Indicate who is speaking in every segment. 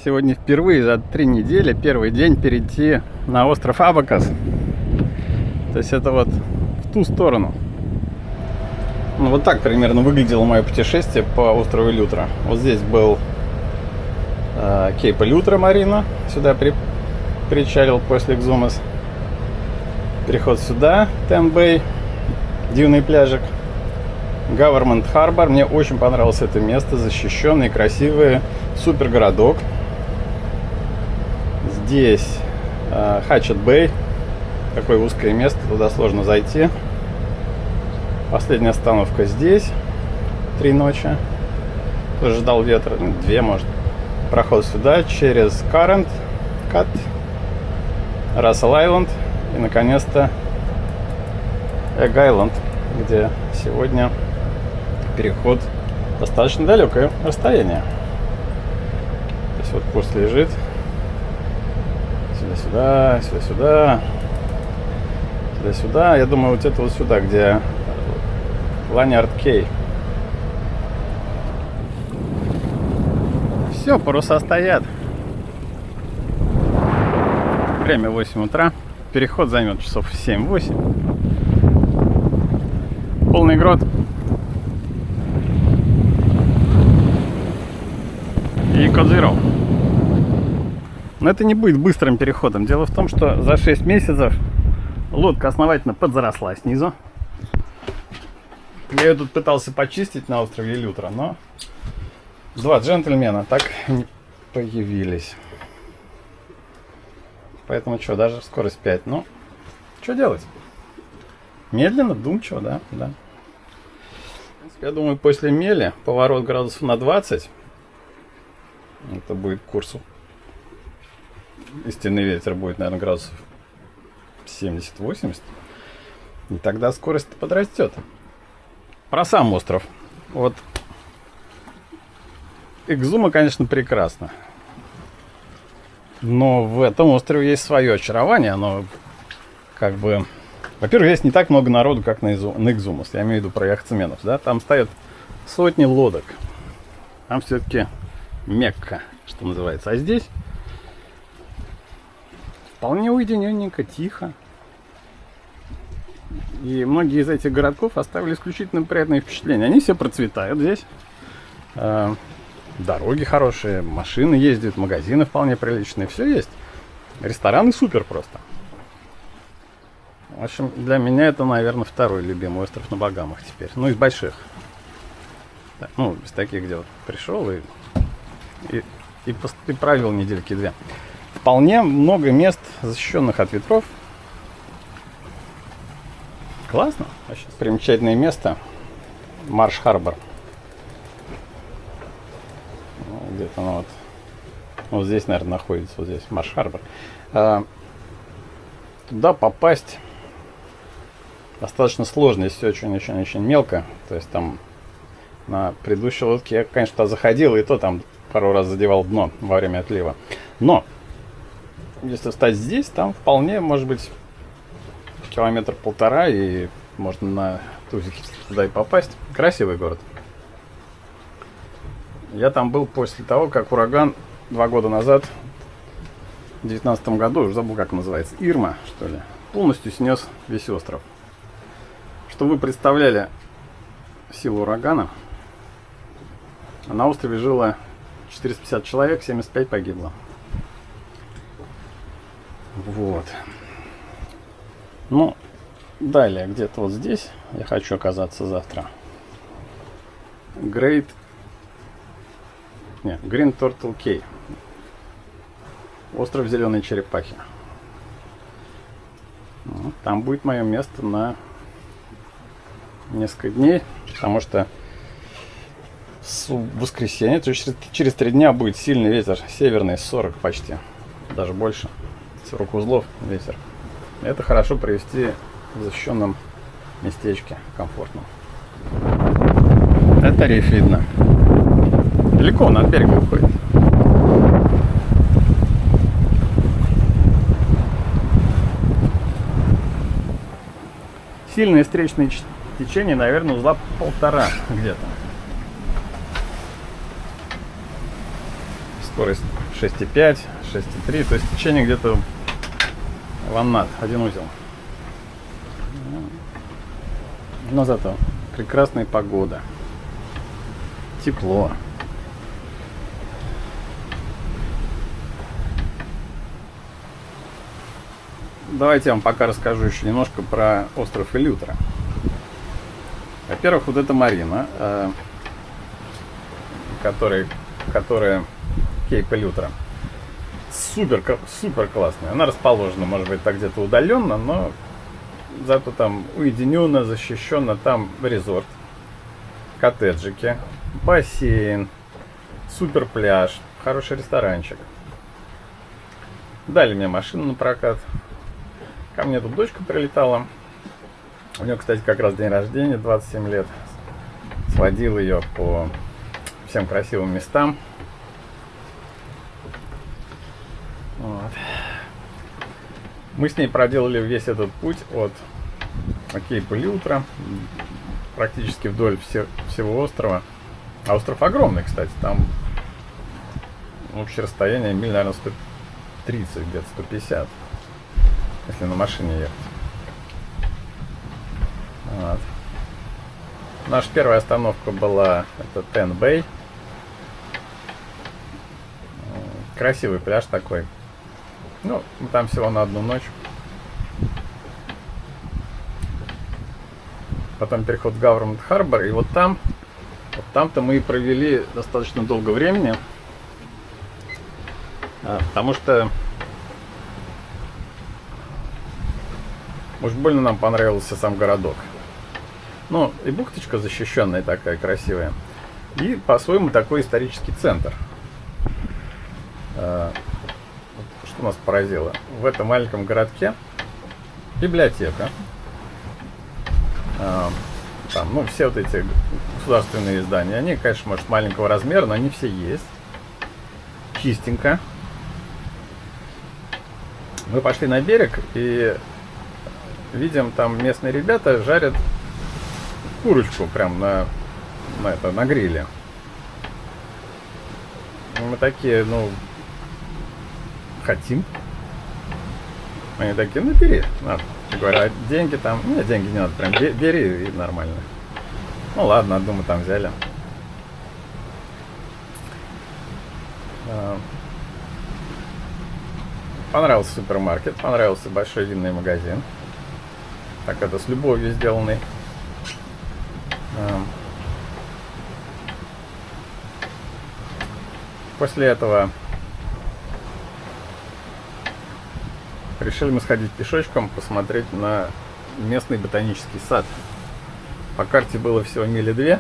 Speaker 1: Сегодня впервые за 3 недели, первый день, перейти на остров Абакас. То есть это вот в ту сторону. Ну вот так примерно выглядело мое путешествие по острову Лютра. Вот здесь был Кейпа Лютра Марина. Сюда причалил после Экзумас. Переход сюда, Тен-Бэй, дивный пляжик. Government Harbor. Мне очень понравилось это место. Защищенный, красивый, супер городок. Здесь Хатчет-Бэй. Такое узкое место, туда сложно зайти. Последняя остановка здесь. 3 ночи. Тоже ждал ветра. 2, может. Проход сюда через Current, Cut, Рассел Айленд. И, наконец-то, Эг Айленд, где сегодня переход достаточно далекое расстояние. То есть вот курс лежит. Сюда-сюда, сюда-сюда. Сюда-сюда. Я думаю, вот это вот сюда, где Ланьярд Кей. Все, паруса стоят. Время 8 утра. Переход займет часов 7-8. Полный грот. И Кодзиро. Но это не будет быстрым переходом. Дело в том, что за 6 месяцев лодка основательно подзаросла снизу. Я ее тут пытался почистить на острове Лютра, но 2 джентльмена так и не появились. Поэтому что, даже скорость 5. Ну, что делать? Медленно, вдумчиво, да? Да. В принципе, я думаю, после мели поворот градусов на 20. Это будет курсу. Истинный ветер будет, наверное, градусов 70-80. И тогда скорость подрастет. Про сам остров. Вот Экзума, конечно, прекрасно. Но в этом острове есть свое очарование. Оно как бы... Во-первых, здесь не так много народу, как на Экзумас. Я имею в виду про яхтсменов. Да? Там стоят сотни лодок. Там все-таки Мекка, что называется. А здесь вполне уединенненько, тихо. И многие из этих городков оставили исключительно приятные впечатления. Они все процветают здесь. Дороги хорошие, машины ездят, магазины вполне приличные. Все есть. Рестораны супер просто. В общем, для меня это, наверное, второй любимый остров на Багамах теперь. Ну, из больших. Да, ну, из таких, где вот пришел и провел недельки 2. Вполне много мест, защищенных от ветров. Классно. Вообще, примечательное место. Марш-Харбор. Где-то оно вот здесь, наверное, находится. Вот здесь Марш-Харбор. Туда попасть достаточно сложно, если очень-очень-очень мелко. То есть там на предыдущей лодке я, конечно, туда заходил, и то там пару раз задевал дно во время отлива. Но если встать здесь, там вполне может быть 1,5 километра, и можно на тузике туда и попасть. Красивый город. Я там был после того, как ураган 2 года назад, в 2019 году, уже забыл, как называется, Ирма, что ли, полностью снес весь остров. Чтобы вы представляли силу урагана, на острове жило 450 человек, 75 погибло. Вот. Ну, далее, где-то вот здесь я хочу оказаться завтра. Green Turtle Cay. Остров Зеленой Черепахи. Вот, там будет мое место на несколько дней, потому что в воскресенье, то есть через 3 дня будет сильный ветер, северный, 40 почти, даже больше, 40 узлов ветер. Это хорошо провести в защищенном местечке, комфортном. Это риф видно. Далеко он от берега уходит. Сильные встречные течения, наверное, узла 1,5 где-то. скорость 6,5, 6,3, то есть течение где-то ваннат, один узел. Но зато прекрасная погода, тепло. Давайте я вам пока расскажу еще немножко про остров Элютра. Во-первых, вот эта марина, которая Кейп Элютра, супер классная. Она расположена, может быть, так где-то удаленно, но зато там уединенно, защищенно. Там резорт, коттеджики, бассейн, супер пляж, хороший ресторанчик. Дали мне машину на прокат. Ко мне тут дочка прилетала. У нее, кстати, как раз день рождения, 27 лет. Сводил ее по всем красивым местам. Вот. Мы с ней проделали весь этот путь от Кейпа Элютра, практически вдоль всего острова. А остров огромный, кстати. Там общее расстояние миль, наверное, 130, где-то 150. Если на машине ехать. Вот. Наша первая остановка была это Тен-Бэй. Красивый пляж такой. Ну, мы там всего на одну ночь. Потом переход в Гавермент-Харбор. И вот там-то мы и провели достаточно долго времени. Потому что уж больно нам понравился сам городок. Ну, и бухточка защищенная такая, красивая. И по-своему такой исторический центр. Что нас поразило? В этом маленьком городке библиотека. Там, ну, все вот эти государственные здания. Они, конечно, может, маленького размера, но они все есть. Чистенько. Мы пошли на берег и видим, там местные ребята жарят курочку прям на гриле. Мы такие, ну, хотим. Они такие, ну, бери. Надо. Я говорю, а деньги там? Нет, деньги не надо, прям бери и нормально. Ну ладно, думаю, там взяли. Понравился супермаркет, понравился большой винный магазин. Так, это с любовью сделанный. После этого решили мы сходить пешочком, посмотреть на местный ботанический сад. По карте было всего мили 2,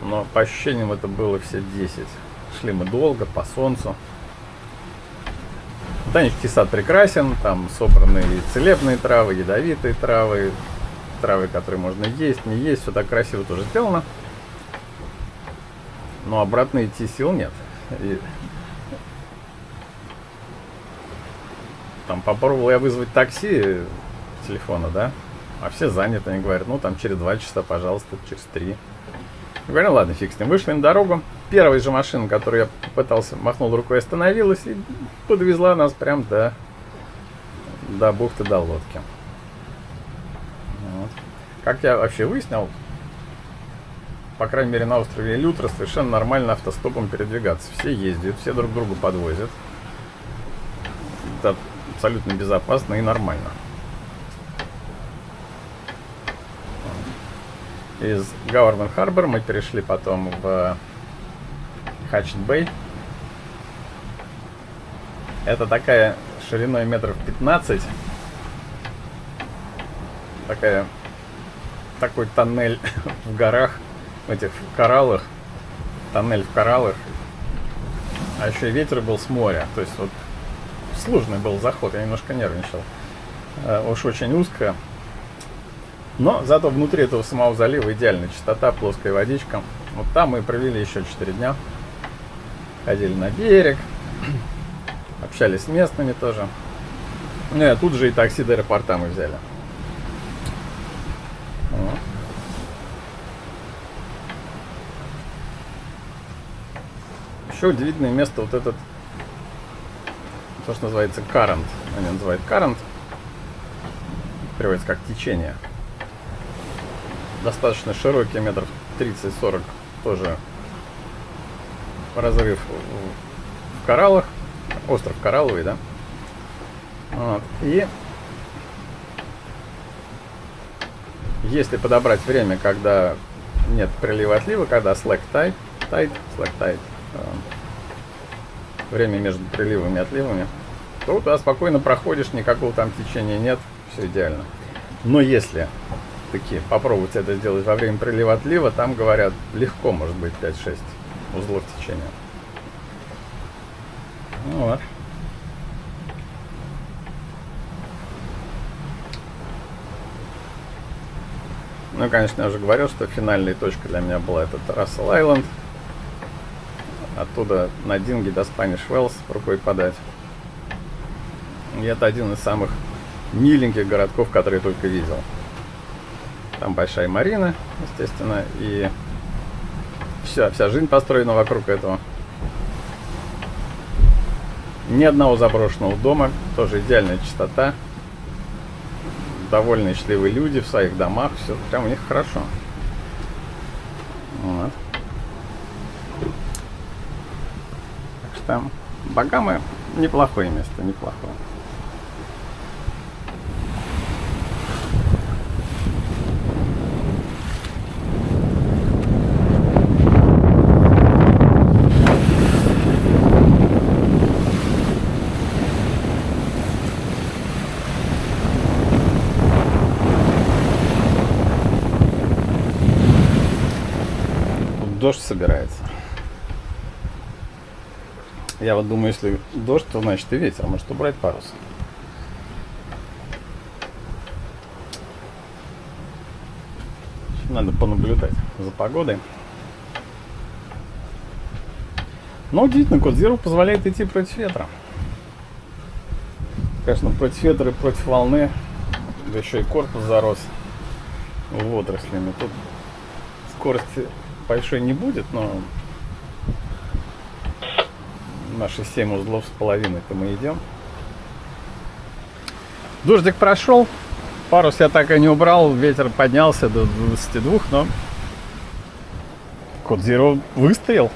Speaker 1: но по ощущениям это было все 10. Шли мы долго, по солнцу. Ботанический сад прекрасен, там собраны и целебные травы, ядовитые травы, травы, которые можно есть, не есть, все так красиво тоже сделано. Но обратно идти сил нет. И там попробовал я вызвать такси с телефона, да, а все заняты. Они говорят, ну там через 2 часа, пожалуйста, через 3. Я говорю, ладно, фиг с ним. Вышли на дорогу. Первая же машина, которую я попытался, махнул рукой, остановилась и подвезла нас прям до бухты, до лодки. Вот. Как я вообще выяснил, по крайней мере на острове Элютра совершенно нормально автостопом передвигаться. Все ездят, все друг друга подвозят. Это абсолютно безопасно и нормально. Из Гавермент-Харбор мы перешли потом в Хатчет-Бэй. Это такая шириной метров 15. Такой тоннель в горах, в этих кораллах. Тоннель в кораллах. А еще и ветер был с моря. То есть вот сложный был заход, я немножко нервничал. Уж очень узко. Но зато внутри этого самого залива идеальная чистота, плоская водичка. Вот там мы провели еще 4 дня. Ходили на берег, общались с местными тоже. Ну и тут же и такси до аэропорта мы взяли. Вот. Еще удивительное место вот этот, то, что называется current. Они называют current, переводится как течение. Достаточно широкий, метров 30-40, тоже разрыв в кораллах, остров Коралловый, да? Вот. И если подобрать время, когда нет прилива-отлива, когда slack tide, время между приливами и отливами, то туда спокойно проходишь, никакого там течения нет, все идеально. Но если таки попробовать это сделать во время прилива-отлива, там, говорят, легко может быть 5-6 узлов течения. Вот. Ну, конечно, я уже говорил, что финальной точкой для меня была этот Рассел Айленд. Оттуда на Динге до Spanish Wells рукой подать. И это один из самых миленьких городков, которые я только видел. Там большая марина, естественно, и вся жизнь построена вокруг этого. Ни одного заброшенного дома, тоже идеальная чистота. Довольные, счастливые люди в своих домах, все прям у них хорошо. Вот. Так что Багамы неплохое место, неплохое. Дождь собирается. Я вот думаю, если дождь, то значит и ветер. Может убрать парус. Надо понаблюдать за погодой. Но удивительно, Code Zero позволяет идти против ветра. Конечно, против ветра и против волны. Да еще и корпус зарос водорослями. Тут скорости большой не будет, но наши 7 узлов с половиной-то мы идем. Дождик прошел, парус я так и не убрал, ветер поднялся до 22, но Code Zero выстоял.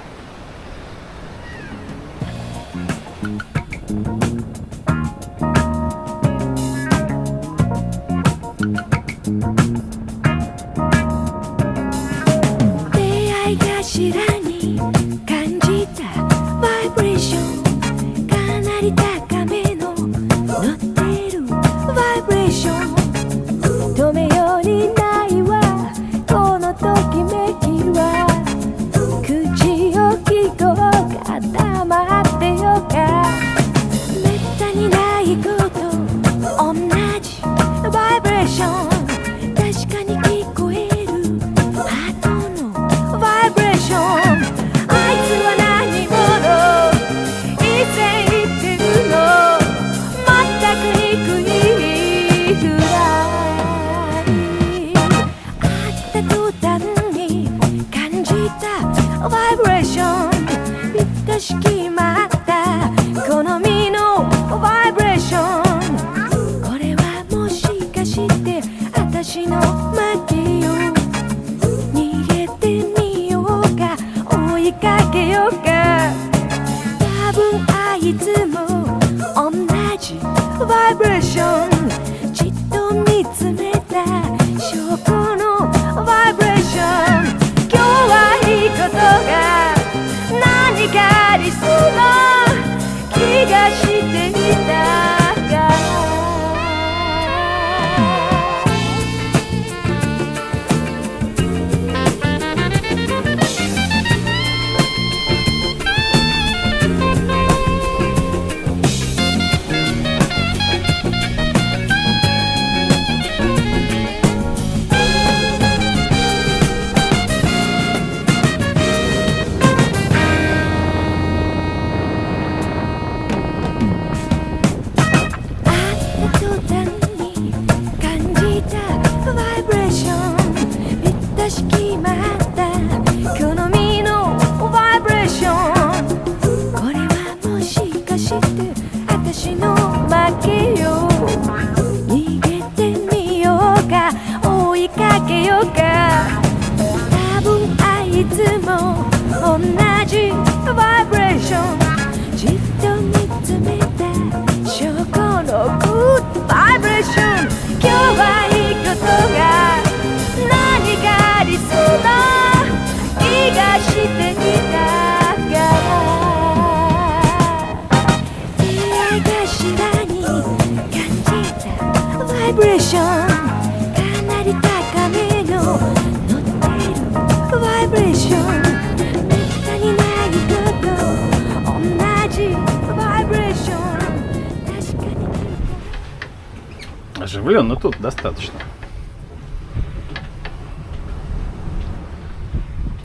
Speaker 1: определенно тут достаточно.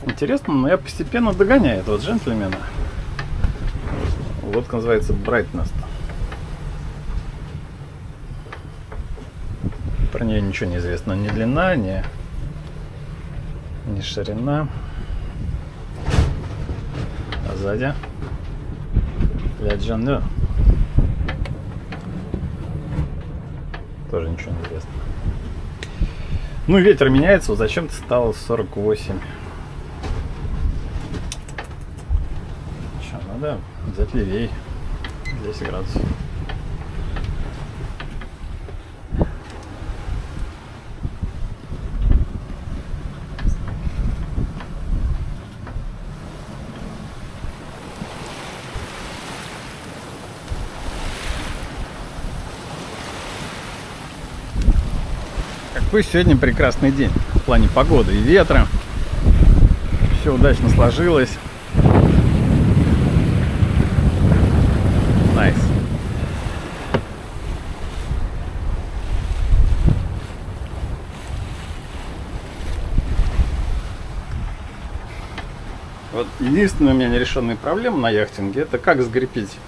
Speaker 1: Интересно, но я постепенно догоняю этого джентльмена. Лодка называется Brightness. Про нее ничего не известно. Ни длина, ни ширина. А сзади Ля Джанне. Тоже ничего не известно. Ну, ветер меняется, вот зачем-то стало 48. Что, надо взять левей. 10 градусов. Какой сегодня прекрасный день в плане погоды и ветра. Все удачно сложилось. Найс. Вот единственная у меня нерешенная проблема на яхтинге — это как закрепить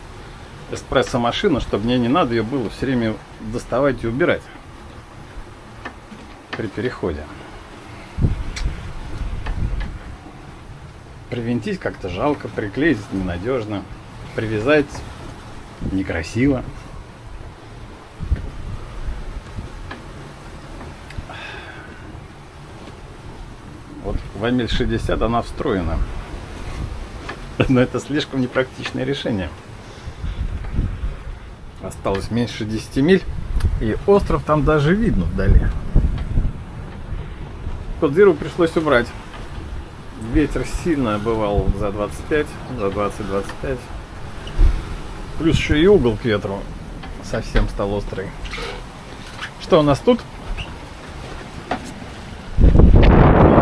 Speaker 1: эспрессо-машину, чтобы мне не надо ее было все время доставать и убирать при переходе. Привинтить как-то жалко, приклеить ненадежно, привязать некрасиво. Вот в Амель 60 она встроена, но это слишком непрактичное решение. Осталось меньше 10 миль, и остров там даже видно вдали. Кодзиру пришлось убрать. Ветер сильно бывал за 25, за 20-25. Плюс еще и угол к ветру совсем стал острый. Что у нас тут?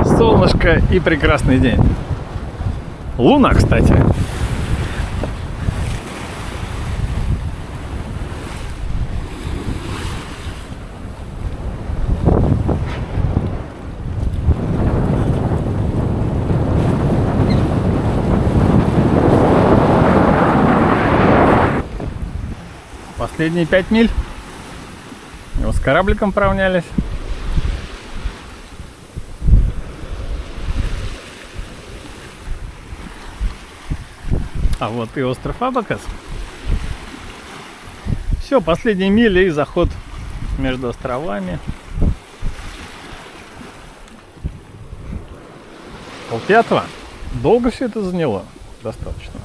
Speaker 1: Солнышко и прекрасный день. Луна, кстати. Последние 5 миль. Вот с корабликом поравнялись. А вот и остров Абакас. Все, последние мили и заход между островами. Полпятого. Долго все это заняло? Достаточно.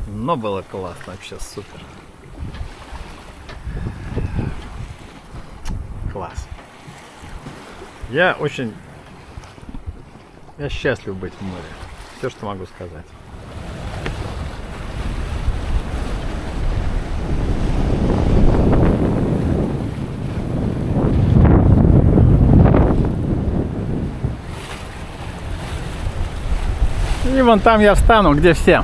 Speaker 1: Но было классно, вообще супер. Класс. Я счастлив быть в море. Все, что могу сказать. И вон там я встану, где все.